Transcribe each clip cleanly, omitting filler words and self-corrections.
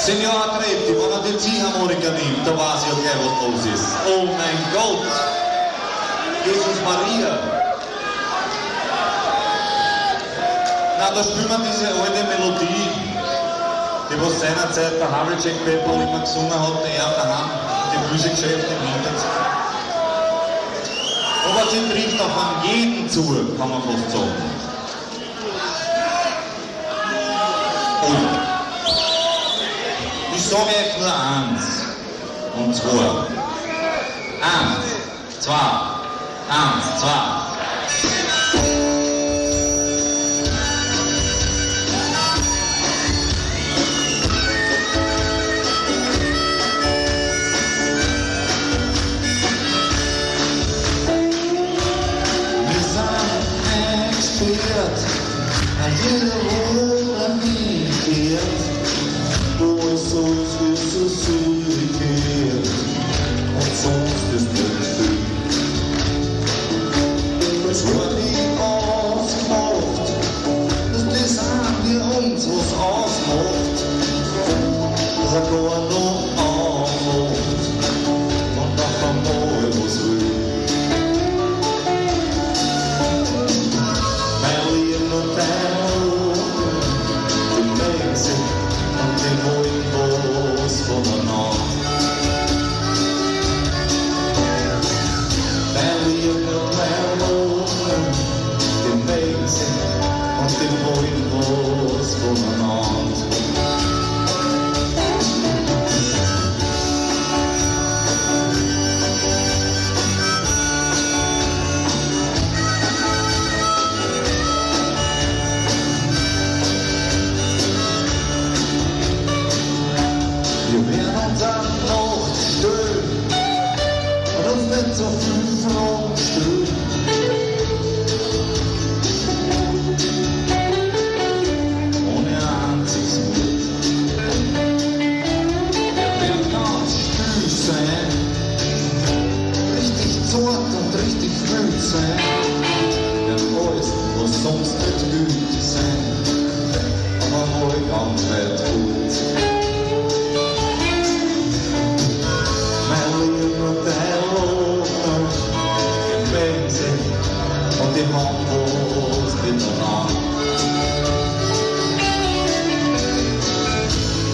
Signora Tretti, wenn er die Ziehharmonika nimmt, da weiß ich okay, was los ist. Oh mein Gott! Jesus Maria! Na, da spielen wir diese alte Melodie, die was seinerzeit der Havlicek Pepper immer gesungen hat, der auf der Hand, die Musikgeschäfte im Hinterzimmer. Aber sie trifft auch an jeden zu, kann man fast sagen. Und ich sage euch nur eins und zwar 1, 2, 1, 2. Jeder Wohl an mich kehrt, wo es so ist, so zurückkehrt, und sonst ist nichts viel. Es war nie ausgemacht, dass das an wir uns was ausmacht, dass er gar noch anmacht, und auf einmal was will. So viel Frauen stehen. Ohne einziges Wort. Wir werden ganz still sein, richtig zart und richtig wild sein. Wird alles, was sonst nicht gut sein, aber mal ganz weit gut. Mein Leben und dein und die Hand, wo es miteinander.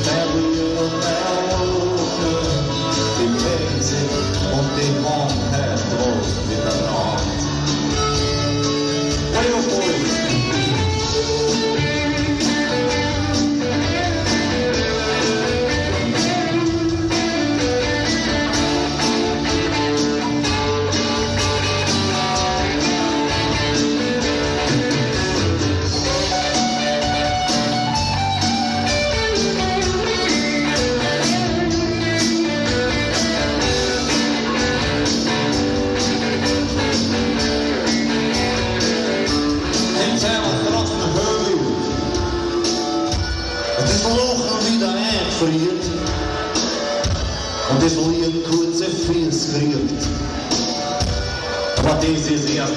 Der Liebe und der Auge, die Grenze und die Hand, wo es miteinander. Hey, oh boy! Das Loch wieder einfriert und das Lied kurze Füße kriegt. Aber das ist erst